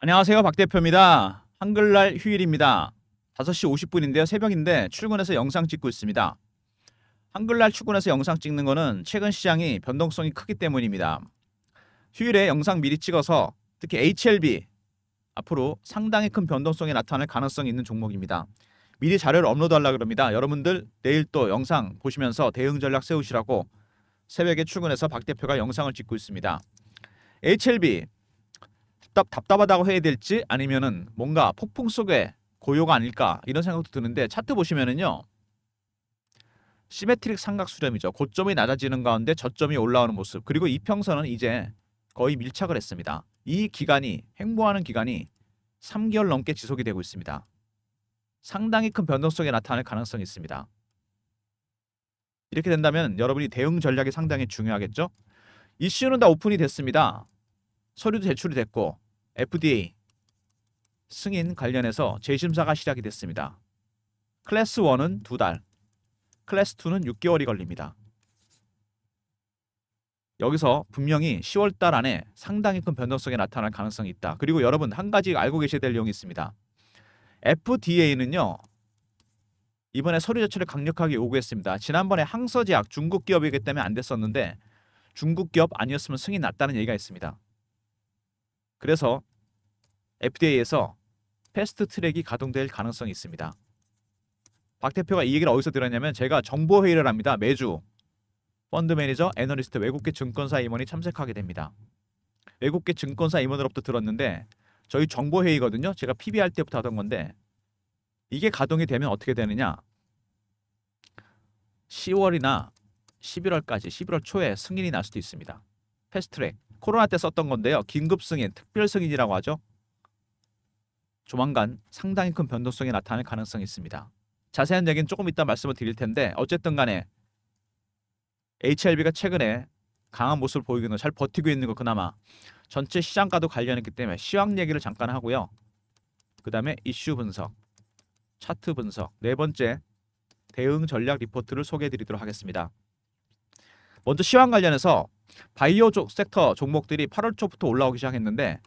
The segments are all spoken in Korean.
안녕하세요. 박 대표입니다. 한글날 휴일입니다. 5시 50분인데요. 새벽인데 출근해서 영상 찍고 있습니다. 한글날 출근해서 영상 찍는 거는 최근 시장이 변동성이 크기 때문입니다. 휴일에 영상 미리 찍어서 특히 HLB 앞으로 상당히 큰 변동성이 나타날 가능성이 있는 종목입니다. 미리 자료를 업로드하려고 합니다. 여러분들 내일 또 영상 보시면서 대응 전략 세우시라고 새벽에 출근해서 박 대표가 영상을 찍고 있습니다. HLB 답답하다고 해야 될지 아니면은 뭔가 폭풍 속에 고요가 아닐까 이런 생각도 드는데 차트 보시면은요. 시메트릭 삼각 수렴이죠. 고점이 낮아지는 가운데 저점이 올라오는 모습. 그리고 이평선은 이제 거의 밀착을 했습니다. 이 기간이 횡보하는 기간이 3개월 넘게 지속이 되고 있습니다. 상당히 큰 변동성이 나타날 가능성이 있습니다. 이렇게 된다면 여러분이 대응 전략이 상당히 중요하겠죠? 이슈는 다 오픈이 됐습니다. 서류도 제출이 됐고 FDA 승인 관련해서 재심사가 시작이 됐습니다. 클래스 1은 2달, 클래스 2는 6개월이 걸립니다. 여기서 분명히 10월달 안에 상당히 큰 변동성이 나타날 가능성이 있다. 그리고 여러분 한 가지 알고 계셔야 될 내용이 있습니다. FDA는요. 이번에 서류 제출을 강력하게 요구했습니다. 지난번에 항서제약 중국 기업이기 때문에 안 됐었는데 중국 기업 아니었으면 승인 났다는 얘기가 있습니다. 그래서 FDA에서 패스트 트랙이 가동될 가능성이 있습니다. 박 대표가 이 얘기를 어디서 들었냐면 제가 정보회의를 합니다. 매주 펀드 매니저, 애널리스트, 외국계 증권사 임원이 참석하게 됩니다. 외국계 증권사 임원으로부터 들었는데 저희 정보회의거든요. 제가 PB 할 때부터 하던 건데 이게 가동이 되면 어떻게 되느냐. 10월이나 11월까지 11월 초에 승인이 날 수도 있습니다. 패스트트랙. 코로나 때 썼던 건데요. 긴급 승인, 특별 승인이라고 하죠. 조만간 상당히 큰 변동성이 나타날 가능성이 있습니다. 자세한 얘기는 조금 이따 말씀을 드릴 텐데 어쨌든 간에 HLB가 최근에 강한 모습을 보이기는 잘 버티고 있는 거 그나마 전체 시장과도 관련했기 때문에 시황 얘기를 잠깐 하고요. 그 다음에 이슈 분석, 차트 분석, 네 번째 대응 전략 리포트를 소개해드리도록 하겠습니다. 먼저 시황 관련해서 바이오 섹터 종목들이 8월 초부터 올라오기 시작했는데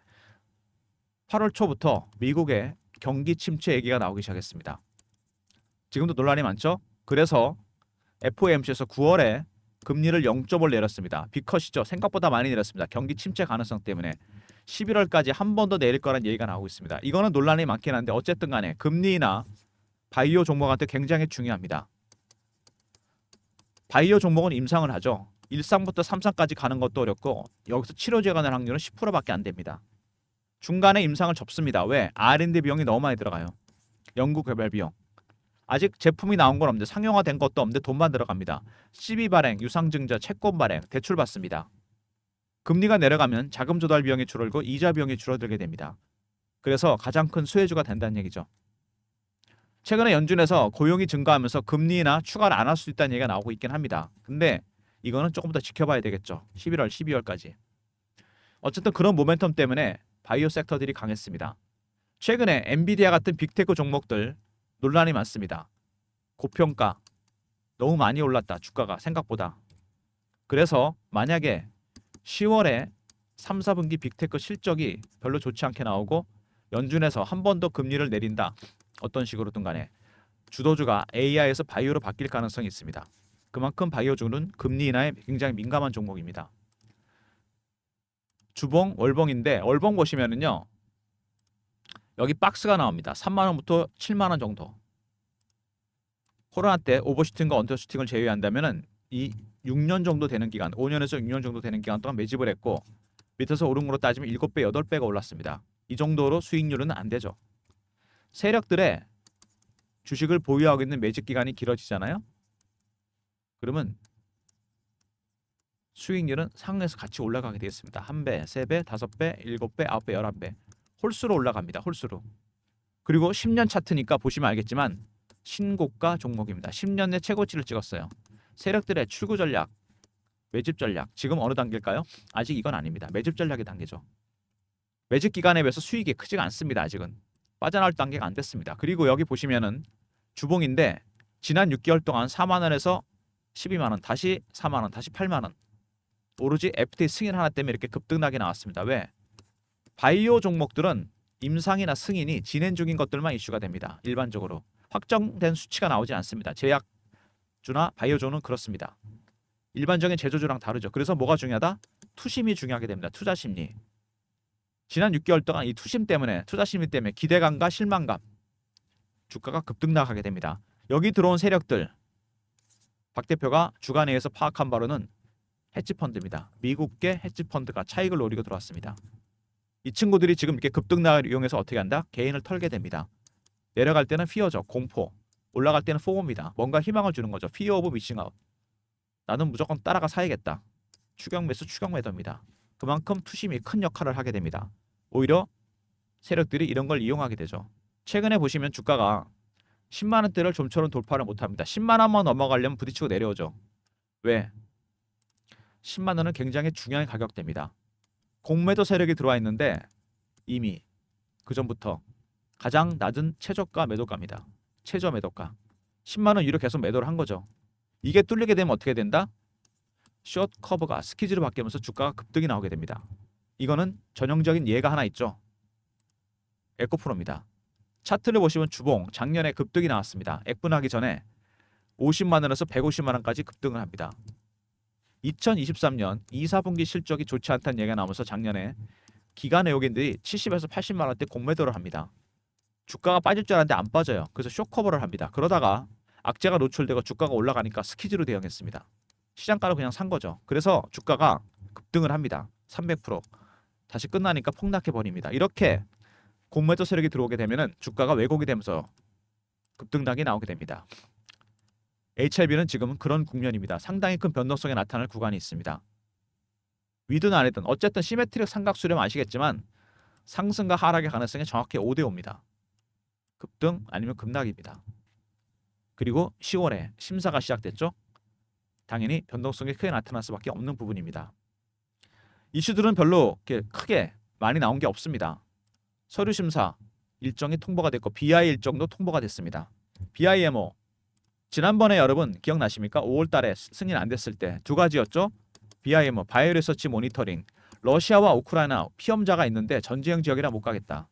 8월 초부터 미국의 경기 침체 얘기가 나오기 시작했습니다. 지금도 논란이 많죠? 그래서 FOMC에서 9월에 금리를 0.5를 내렸습니다. 빅컷이죠. 생각보다 많이 내렸습니다. 경기 침체 가능성 때문에 11월까지 한 번 더 내릴 거란 얘기가 나오고 있습니다. 이거는 논란이 많긴 한데 어쨌든 간에 금리나 바이오 종목한테 굉장히 중요합니다. 바이오 종목은 임상을 하죠. 1상부터 3상까지 가는 것도 어렵고 여기서 치료제가 날 확률은 10%밖에 안 됩니다. 중간에 임상을 접습니다. 왜? R&D 비용이 너무 많이 들어가요. 연구개발 비용. 아직 제품이 나온 건 없는데 상용화된 것도 없는데 돈만 들어갑니다. CB 발행, 유상증자, 채권 발행, 대출 받습니다. 금리가 내려가면 자금 조달 비용이 줄어들고 이자 비용이 줄어들게 됩니다. 그래서 가장 큰 수혜주가 된다는 얘기죠. 최근에 연준에서 고용이 증가하면서 금리나 추가를 안 할 수 있다는 얘기가 나오고 있긴 합니다. 근데 이거는 조금 더 지켜봐야 되겠죠. 11월, 12월까지. 어쨌든 그런 모멘텀 때문에 바이오 섹터들이 강했습니다. 최근에 엔비디아 같은 빅테크 종목들 논란이 많습니다. 고평가, 너무 많이 올랐다. 주가가 생각보다. 그래서 만약에 10월에 3, 4분기 빅테크 실적이 별로 좋지 않게 나오고 연준에서 한 번 더 금리를 내린다. 어떤 식으로든 간에 주도주가 AI에서 바이오로 바뀔 가능성이 있습니다. 그만큼 바이오주는 금리 인하에 굉장히 민감한 종목입니다. 주봉, 월봉인데 월봉 보시면은요. 여기 박스가 나옵니다. 3만 원부터 7만 원 정도. 코로나 때 오버슈팅과 언더슈팅을 제외한다면은 이 6년 정도 되는 기간, 5년에서 6년 정도 되는 기간 동안 매집을 했고 밑에서 오름으로 따지면 7배, 8배가 올랐습니다. 이 정도로 수익률은 안 되죠. 세력들의 주식을 보유하고 있는 매집 기간이 길어지잖아요. 그러면 수익률은 상에서 같이 올라가게 되겠습니다. 1배, 3배, 5배, 7배, 9배, 11배. 홀수로 올라갑니다. 홀수로. 그리고 10년 차트니까 보시면 알겠지만 신고가 종목입니다. 10년 내 최고치를 찍었어요. 세력들의 출구 전략, 매집 전략. 지금 어느 단계일까요? 아직 이건 아닙니다. 매집 전략의 단계죠. 매집 기간에 비해서 수익이 크지가 않습니다. 아직은. 빠져나올 단계가 안 됐습니다. 그리고 여기 보시면은 주봉인데 지난 6개월 동안 4만 원에서 12만 원, 다시 4만 원, 다시 8만 원. 오로지 FTA 승인 하나 때문에 이렇게 급등하게 나왔습니다. 왜? 바이오 종목들은 임상이나 승인이 진행 중인 것들만 이슈가 됩니다. 일반적으로 확정된 수치가 나오지 않습니다. 제약주나 바이오주는 그렇습니다. 일반적인 제조주랑 다르죠. 그래서 뭐가 중요하다? 투심이 중요하게 됩니다. 투자 심리. 지난 6개월 동안 이 투심 때문에, 투자 심리 때문에 기대감과 실망감, 주가가 급등락하게 됩니다. 여기 들어온 세력들, 박 대표가 주간회의에서 파악한 바로는 헤지펀드입니다. 미국계 헤지펀드가 차익을 노리고 들어왔습니다. 이 친구들이 지금 이렇게 급등락을 이용해서 어떻게 한다? 개인을 털게 됩니다. 내려갈 때는 피어죠. 공포. 올라갈 때는 포모입니다. 뭔가 희망을 주는 거죠. 피어 오브 미싱 아웃. 나는 무조건 따라가 사야겠다. 추격 매수, 추격 매도입니다. 그만큼 투심이 큰 역할을 하게 됩니다. 오히려 세력들이 이런 걸 이용하게 되죠. 최근에 보시면 주가가 10만 원대를 좀처럼 돌파를 못합니다. 10만 원만 넘어가려면 부딪히고 내려오죠. 왜? 10만 원은 굉장히 중요한 가격대입니다. 공매도 세력이 들어와 있는데 이미 그 전부터 가장 낮은 최저가 매도가입니다. 최저 매도가. 10만 원 위로 계속 매도를 한 거죠. 이게 뚫리게 되면 어떻게 된다? 숏 커브가 스키즈로 바뀌면서 주가가 급등이 나오게 됩니다. 이거는 전형적인 예가 하나 있죠. 에코프로입니다. 차트를 보시면 주봉 작년에 급등이 나왔습니다. 액분하기 전에 50만 원에서 150만 원까지 급등을 합니다. 2023년 2, 4분기 실적이 좋지 않다는 얘기가 나오면서 작년에 기관 외국인들이 70에서 80만 원대 공매도를 합니다. 주가가 빠질 줄 알았는데 안 빠져요. 그래서 숏커버를 합니다. 그러다가 악재가 노출되고 주가가 올라가니까 스키즈로 대응했습니다. 시장가로 그냥 산 거죠. 그래서 주가가 급등을 합니다. 300%. 다시 끝나니까 폭락해버립니다. 이렇게 공매도 세력이 들어오게 되면 주가가 왜곡이 되면서 급등락이 나오게 됩니다. HLB는 지금은 그런 국면입니다. 상당히 큰 변동성이 나타날 구간이 있습니다. 위든 아래든 어쨌든 시메트릭 삼각수렴 아시겠지만 상승과 하락의 가능성이 정확히 5대5입니다. 급등 아니면 급락입니다. 그리고 10월에 심사가 시작됐죠. 당연히 변동성이 크게 나타날 수밖에 없는 부분입니다. 이슈들은 별로 이렇게 크게 많이 나온 게 없습니다. 서류 심사 일정이 통보가 됐고 BI 일정도 통보가 됐습니다. BIMO 지난번에 여러분 기억나십니까? 5월 달에 승인 안 됐을 때 두 가지였죠. BIMO 바이오 리서치 모니터링 러시아와 우크라이나 피험자가 있는데 전쟁 지역이라 못 가겠다.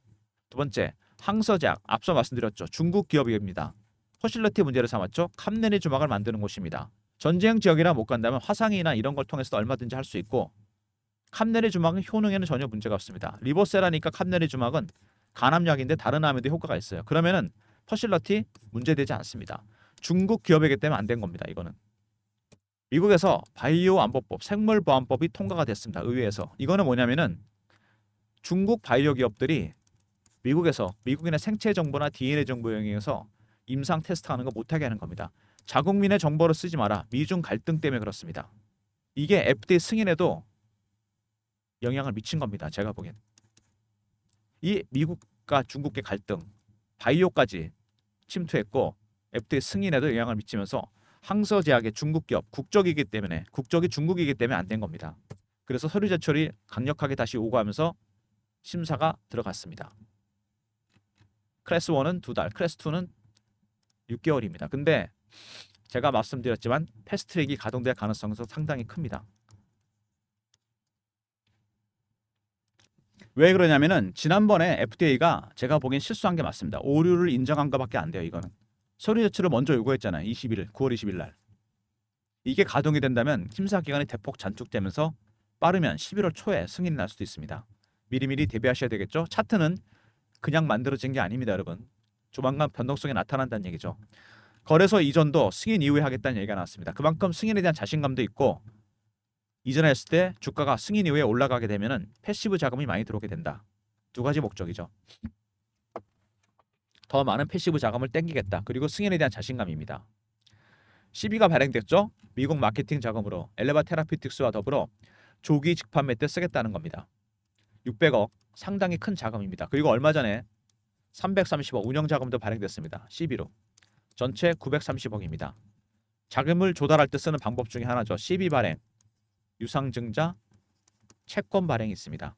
두 번째 항서제약 앞서 말씀드렸죠. 중국 기업입니다. 퍼실리티 문제를 삼았죠. 캄네리 주막을 만드는 곳입니다. 전쟁 지역이라 못 간다면 화상이나 이런 걸 통해서도 얼마든지 할 수 있고 캄네리 주막은 효능에는 전혀 문제가 없습니다. 리보세라니까 캄네리 주막은 간암약인데 다른 암에도 효과가 있어요. 그러면은 퍼실리티 문제되지 않습니다. 중국 기업이기 때문에 안 된 겁니다. 이거는. 미국에서 바이오 안보법, 생물보안법이 통과가 됐습니다. 의회에서. 이거는 뭐냐면은 중국 바이오 기업들이 미국에서 미국인의 생체 정보나 DNA 정보 영역에서 임상 테스트하는 거 못하게 하는 겁니다. 자국민의 정보를 쓰지 마라. 미중 갈등 때문에 그렇습니다. 이게 FDA 승인에도 영향을 미친 겁니다. 제가 보기엔. 이 미국과 중국의 갈등, 바이오까지 침투했고 FDA 승인에도 영향을 미치면서 항서제약의 중국 기업, 국적이 중국이기 때문에 안 된 겁니다. 그래서 서류 제출이 강력하게 다시 오고하면서 심사가 들어갔습니다. 클래스 1은 2달, 클래스 2는 6개월입니다. 근데 제가 말씀드렸지만 패스트트랙이 가동될 가능성은 상당히 큽니다. 왜 그러냐면은 지난번에 FDA가 제가 보기엔 실수한 게 맞습니다. 오류를 인정한 것밖에 안 돼요. 이거는. 서류 제출을 먼저 요구했잖아요. 9월 20일 날. 이게 가동이 된다면 심사 기간이 대폭 단축되면서 빠르면 11월 초에 승인이 날 수도 있습니다. 미리미리 대비하셔야 되겠죠. 차트는 그냥 만들어진 게 아닙니다. 여러분. 조만간 변동성이 나타난다는 얘기죠. 거래소 이전도 승인 이후에 하겠다는 얘기가 나왔습니다. 그만큼 승인에 대한 자신감도 있고 이전에 했을 때 주가가 승인 이후에 올라가게 되면 패시브 자금이 많이 들어오게 된다. 두 가지 목적이죠. 더 많은 패시브 자금을 땡기겠다. 그리고 승인에 대한 자신감입니다. CB가 발행됐죠. 미국 마케팅 자금으로 엘레바 테라피틱스와 더불어 조기 직판매 때 쓰겠다는 겁니다. 600억 상당히 큰 자금입니다. 그리고 얼마 전에 330억 운영 자금도 발행됐습니다. CB로. 전체 930억입니다. 자금을 조달할 때 쓰는 방법 중에 하나죠. CB 발행, 유상증자, 채권 발행이 있습니다.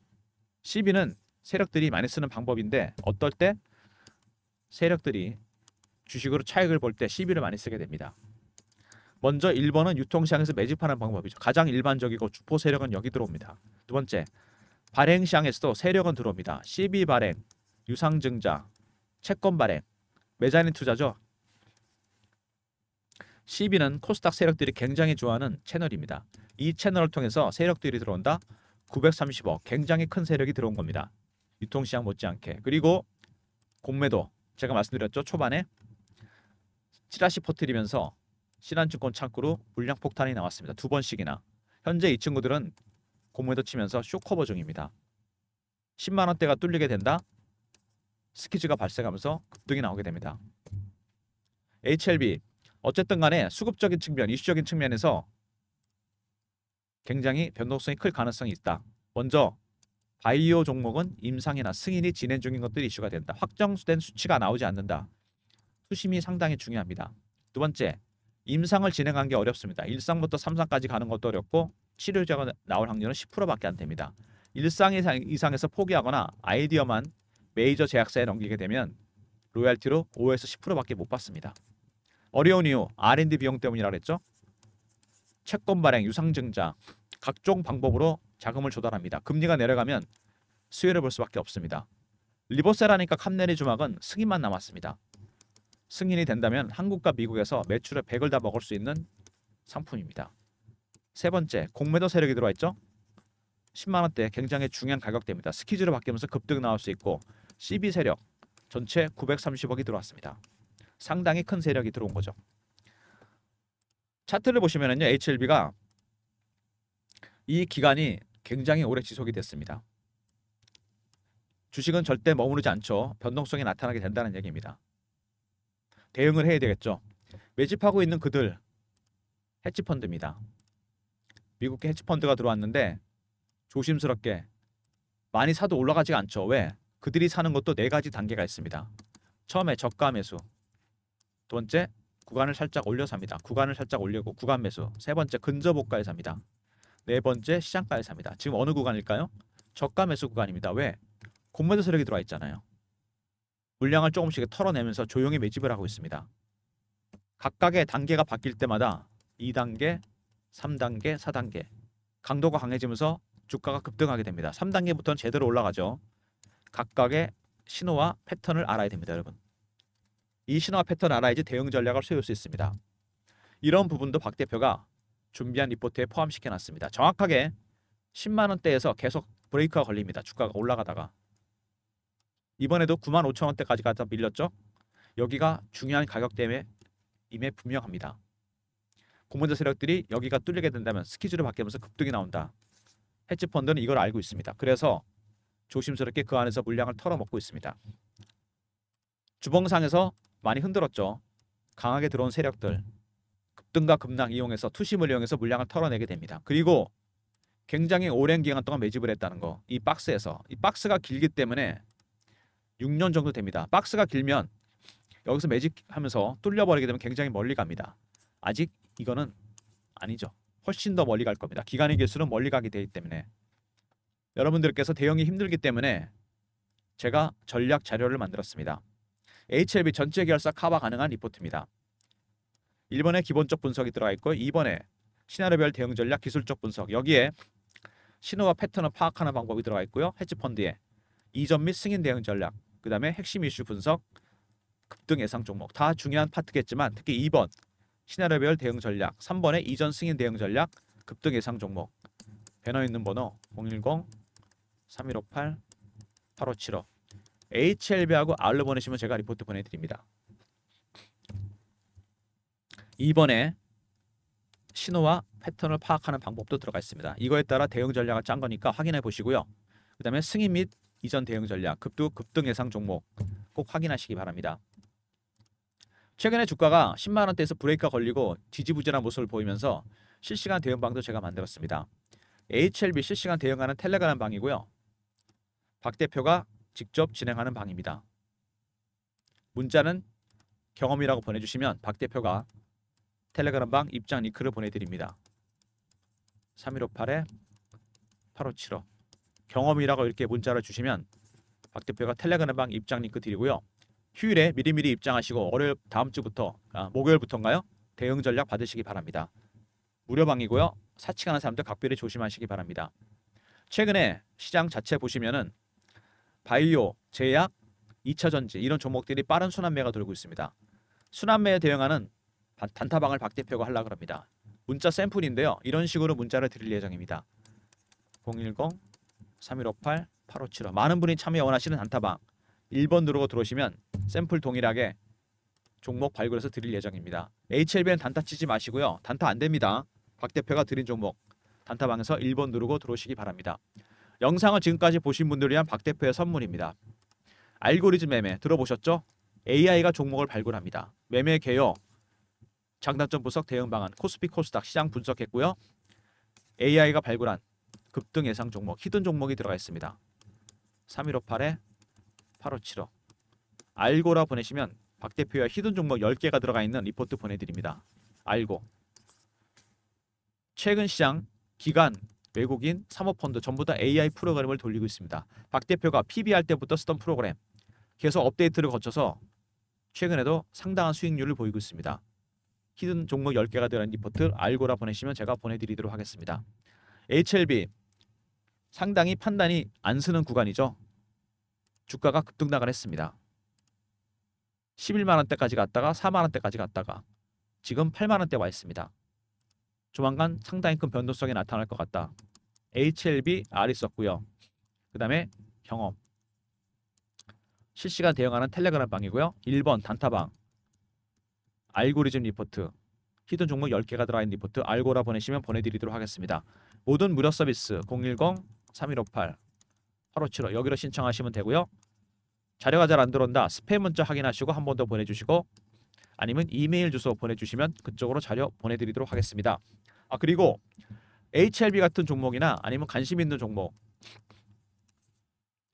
CB는 세력들이 많이 쓰는 방법인데 어떨 때 세력들이 주식으로 차익을 볼 때 CB를 많이 쓰게 됩니다. 먼저 1번은 유통시장에서 매집하는 방법이죠. 가장 일반적이고 주포 세력은 여기 들어옵니다. 두 번째, 발행시장에서도 세력은 들어옵니다. CB 발행, 유상증자, 채권 발행, 메자닌 투자죠. CB는 코스닥 세력들이 굉장히 좋아하는 채널입니다. 이 채널을 통해서 세력들이 들어온다. 930억, 굉장히 큰 세력이 들어온 겁니다. 유통시장 못지않게. 그리고 공매도, 제가 말씀드렸죠. 초반에 찌라시 퍼뜨리면서 신한증권 창구로 물량 폭탄이 나왔습니다. 2번씩이나. 현재 이 친구들은 공매도 치면서 쇼커버 중입니다. 10만 원대가 뚫리게 된다. 스퀴즈가 발생하면서 급등이 나오게 됩니다. HLB, 어쨌든 간에 수급적인 측면, 이슈적인 측면에서 굉장히 변동성이 클 가능성이 있다. 먼저 바이오 종목은 임상이나 승인이 진행 중인 것들이 이슈가 된다. 확정된 수치가 나오지 않는다. 수심이 상당히 중요합니다. 두 번째, 임상을 진행한 게 어렵습니다. 1상부터 3상까지 가는 것도 어렵고 치료제가 나올 확률은 10%밖에 안 됩니다. 1상 이상에서 포기하거나 아이디어만 메이저 제약사에 넘기게 되면 로얄티로 5에서 10%밖에 못 받습니다. 어려운 이유, R&D 비용 때문이라 그랬죠. 채권 발행, 유상증자, 각종 방법으로 자금을 조달합니다. 금리가 내려가면 수혜를 볼 수밖에 없습니다. 리버세라니까 캄네리 주막은 승인만 남았습니다. 승인이 된다면 한국과 미국에서 매출의 100을 다 먹을 수 있는 상품입니다. 세 번째, 공매도 세력이 들어와 있죠. 10만 원대 굉장히 중요한 가격대입니다. 스퀴즈로 바뀌면서 급등 나올 수 있고 CB 세력 전체 930억이 들어왔습니다. 상당히 큰 세력이 들어온 거죠. 차트를 보시면은요, HLB가 이 기간이 굉장히 오래 지속이 됐습니다. 주식은 절대 머무르지 않죠. 변동성이 나타나게 된다는 얘기입니다. 대응을 해야 되겠죠. 매집하고 있는 그들 헤지펀드입니다. 미국계 헤지펀드가 들어왔는데 조심스럽게 많이 사도 올라가지가 않죠. 왜? 그들이 사는 것도 네 가지 단계가 있습니다. 처음에 저가 매수, 두 번째 구간을 살짝 올려 삽니다. 구간을 살짝 올리고 구간 매수. 세 번째 근저보가에 삽니다. 네 번째 시장가에 삽니다. 지금 어느 구간일까요? 저가 매수 구간입니다. 왜? 공매도 세력이 들어와 있잖아요. 물량을 조금씩 털어내면서 조용히 매집을 하고 있습니다. 각각의 단계가 바뀔 때마다 2단계, 3단계, 4단계 강도가 강해지면서 주가가 급등하게 됩니다. 3단계부터는 제대로 올라가죠. 각각의 신호와 패턴을 알아야 됩니다, 여러분. 이 신호와 패턴을 알아야지 대응 전략을 세울 수 있습니다. 이런 부분도 박 대표가 준비한 리포트에 포함시켜 놨습니다. 정확하게 10만 원대에서 계속 브레이크가 걸립니다. 주가가 올라가다가 이번에도 9만 5천 원대까지 가다 밀렸죠. 여기가 중요한 가격대임에 분명합니다. 공매도 세력들이 여기가 뚫리게 된다면 스퀴즈를 바뀌면서 급등이 나온다. 헤지펀드는 이걸 알고 있습니다. 그래서 조심스럽게 그 안에서 물량을 털어먹고 있습니다. 주봉상에서 많이 흔들었죠. 강하게 들어온 세력들 급등과 급락 이용해서 투심을 이용해서 물량을 털어내게 됩니다. 그리고 굉장히 오랜 기간 동안 매집을 했다는 거. 이 박스에서 이 박스가 길기 때문에 6년 정도 됩니다. 박스가 길면 여기서 매집하면서 뚫려버리게 되면 굉장히 멀리 갑니다. 아직 이거는 아니죠. 훨씬 더 멀리 갈 겁니다. 기간이 길수록 멀리 가게 되기 때문에 여러분들께서 대응이 힘들기 때문에 제가 전략 자료를 만들었습니다. HLB 전체 계열사 커버 가능한 리포트입니다. 1번에 기본적 분석이 들어가 있고 2번에 시나리오별 대응 전략 기술적 분석, 여기에 신호와 패턴을 파악하는 방법이 들어가 있고요. 헤지펀드에 이전 및 승인 대응 전략, 그 다음에 핵심 이슈 분석, 급등 예상 종목 다 중요한 파트겠지만 특히 2번 시나리오별 대응 전략, 3번에 이전 승인 대응 전략, 급등 예상 종목, 배너 있는 번호 010-3158-8575 HLB하고 R로 보내시면 제가 리포트 보내드립니다. 2번에 신호와 패턴을 파악하는 방법도 들어가 있습니다. 이거에 따라 대응 전략을 짠 거니까 확인해 보시고요. 그 다음에 승인 및 이전 대응 전략, 급등 예상 종목 꼭 확인하시기 바랍니다. 최근에 주가가 10만 원대에서 브레이크가 걸리고 지지부진한 모습을 보이면서 실시간 대응방도 제가 만들었습니다. HLB 실시간 대응하는 텔레그램 방이고요. 박 대표가 직접 진행하는 방입니다. 문자는 경험이라고 보내주시면 박 대표가 텔레그램 방 입장 링크를 보내드립니다. 3158-8575 경험이라고 이렇게 문자를 주시면 박 대표가 텔레그램 방 입장 링크 드리고요. 휴일에 미리미리 입장하시고 월요일 다음 주부터 목요일부터인가요? 대응 전략 받으시기 바랍니다. 무료방이고요. 사칭하는 사람들 각별히 조심하시기 바랍니다. 최근에 시장 자체 보시면은 바이오, 제약, 2차전지 이런 종목들이 빠른 순환매가 돌고 있습니다. 순환매에 대응하는 단타방을 박 대표가 하려고 합니다. 문자 샘플인데요. 이런 식으로 문자를 드릴 예정입니다. 010-3158-8575 많은 분이 참여 원하시는 단타방 1번 누르고 들어오시면 샘플 동일하게 종목 발굴해서 드릴 예정입니다. HLB는 단타 치지 마시고요. 단타 안 됩니다. 박 대표가 드린 종목 단타방에서 1번 누르고 들어오시기 바랍니다. 영상을 지금까지 보신 분들을 위한 박 대표의 선물입니다. 알고리즘 매매 들어보셨죠? AI가 종목을 발굴합니다. 매매 개요, 장단점 분석 대응 방안, 코스피 코스닥 시장 분석했고요. AI가 발굴한 급등 예상 종목, 히든 종목이 들어가 있습니다. 3158-8575 알고라 보내시면 박 대표와 히든 종목 10개가 들어가 있는 리포트 보내드립니다. 알고. 최근 시장, 기관, 외국인, 사모펀드 전부 다 AI 프로그램을 돌리고 있습니다. 박 대표가 PB 할 때부터 쓰던 프로그램 계속 업데이트를 거쳐서 최근에도 상당한 수익률을 보이고 있습니다. 히든 종목 10개가 들어간 리포트 알고라 보내시면 제가 보내드리도록 하겠습니다. HLB 상당히 판단이 안 쓰는 구간이죠. 주가가 급등락을 했습니다. 11만원대까지 갔다가 4만원대까지 갔다가 지금 8만원대 와 있습니다. 조만간 상당히 큰 변동성이 나타날 것 같다. HLB R 있었고요. 그 다음에 경험 실시간 대응하는 텔레그램 방이고요. 1번 단타방 알고리즘 리포트 히든 종목 10개가 들어있는 리포트 알고라 보내시면 보내드리도록 하겠습니다. 모든 무료 서비스 010-3158-8575 여기로 신청하시면 되고요. 자료가 잘 안 들어온다 스팸 문자 확인하시고 한 번 더 보내주시고 아니면 이메일 주소 보내주시면 그쪽으로 자료 보내드리도록 하겠습니다. 그리고 HLB 같은 종목이나 아니면 관심 있는 종목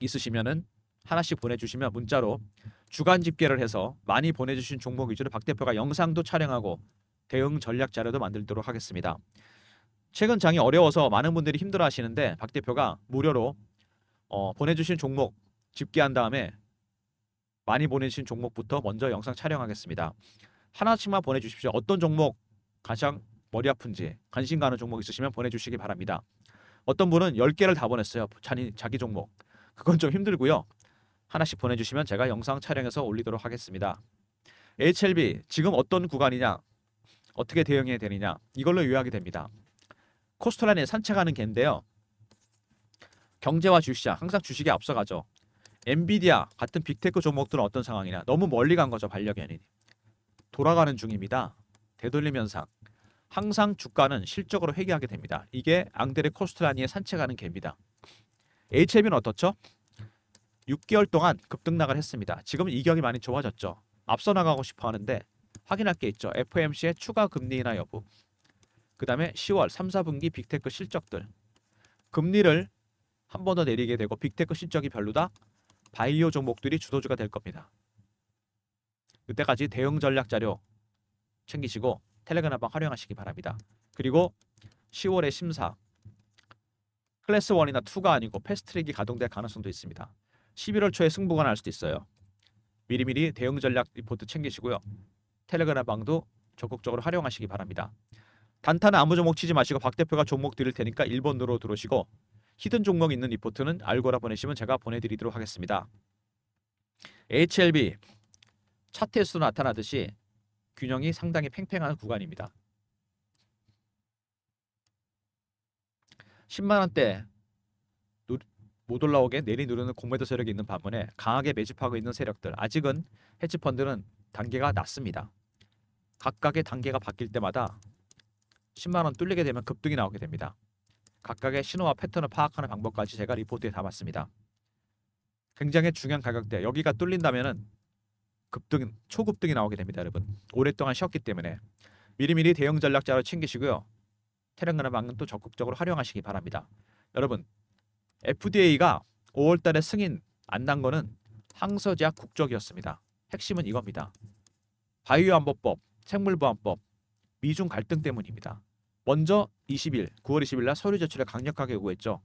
있으시면은 하나씩 보내주시면 문자로 주간 집계를 해서 많이 보내주신 종목 위주로 박 대표가 영상도 촬영하고 대응 전략 자료도 만들도록 하겠습니다. 최근 장이 어려워서 많은 분들이 힘들어 하시는데 박 대표가 무료로 보내주신 종목 집계한 다음에 많이 보내주신 종목부터 먼저 영상 촬영하겠습니다. 하나씩만 보내주십시오. 어떤 종목 가장 머리 아픈지 관심 가는 종목 있으시면 보내주시기 바랍니다. 어떤 분은 10개를 다 보냈어요. 자기 종목. 그건 좀 힘들고요. 하나씩 보내주시면 제가 영상 촬영해서 올리도록 하겠습니다. HLB 지금 어떤 구간이냐 어떻게 대응해야 되느냐 이걸로 요약이 됩니다. 코스트라인에 산책하는 개인데요. 경제와 주식시장 항상 주식이 앞서가죠. 엔비디아 같은 빅테크 종목들은 어떤 상황이냐 너무 멀리 간 거죠. 반려견이 돌아가는 중입니다. 되돌림 현상 항상 주가는 실적으로 회귀하게 됩니다. 이게 앙드레 코스트라니에 산책하는 개입니다. HLB는 어떻죠? 6개월 동안 급등락을 했습니다. 지금은 이격이 많이 좋아졌죠. 앞서 나가고 싶어 하는데 확인할 게 있죠. FOMC의 추가 금리 인하 여부 그 다음에 10월 3, 4분기 빅테크 실적들 금리를 한 번 더 내리게 되고 빅테크 실적이 별로다. 바이오 종목들이 주도주가 될 겁니다. 그때까지 대응 전략 자료 챙기시고 텔레그램 방 활용하시기 바랍니다. 그리고 10월에 심사 클래스 1이나 2가 아니고 패스트트랙이 가동될 가능성도 있습니다. 11월 초에 승부가 날 수도 있어요. 미리미리 대응 전략 리포트 챙기시고요. 텔레그램 방도 적극적으로 활용하시기 바랍니다. 단타는 아무 종목 치지 마시고 박 대표가 종목 드릴 테니까 1번으로 들어오시고 히든 종목 있는 리포트는 알고라 보내시면 제가 보내드리도록 하겠습니다. HLB 차트에서도 나타나듯이 균형이 상당히 팽팽한 구간입니다. 10만원대 못 올라오게 내리누르는 공매도 세력이 있는 반면에 강하게 매집하고 있는 세력들 아직은 헤지펀드는 단계가 낮습니다. 각각의 단계가 바뀔 때마다 10만원 뚫리게 되면 급등이 나오게 됩니다. 각각의 신호와 패턴을 파악하는 방법까지 제가 리포트에 담았습니다. 굉장히 중요한 가격대 여기가 뚫린다면은 급등 초급등이 나오게 됩니다. 여러분 오랫동안 쉬었기 때문에 미리미리 대응 전략 자료 챙기시고요. 텔레그램 방은 또 적극적으로 활용하시기 바랍니다. 여러분 FDA가 5월달에 승인 안 난 거는 항서제약 국적이었습니다. 핵심은 이겁니다. 바이오안보법, 생물보안법, 미중 갈등 때문입니다. 먼저 9월 20일 날 서류 제출에 강력하게 요구했죠.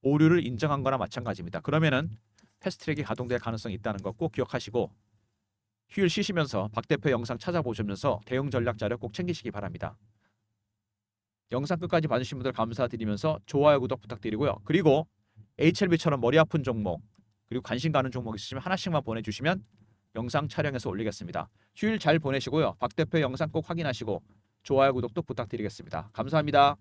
오류를 인정한 거나 마찬가지입니다. 그러면은 패스트트랙이 가동될 가능성이 있다는 거 꼭 기억하시고 휴일 쉬시면서 박 대표 영상 찾아보시면서 대응 전략 자료 꼭 챙기시기 바랍니다. 영상 끝까지 봐주신 분들 감사드리면서 좋아요, 구독 부탁드리고요. 그리고 HLB처럼 머리 아픈 종목 그리고 관심 가는 종목 있으시면 하나씩만 보내주시면 영상 촬영해서 올리겠습니다. 휴일 잘 보내시고요. 박 대표 영상 꼭 확인하시고 좋아요 구독도 부탁드리겠습니다. 감사합니다.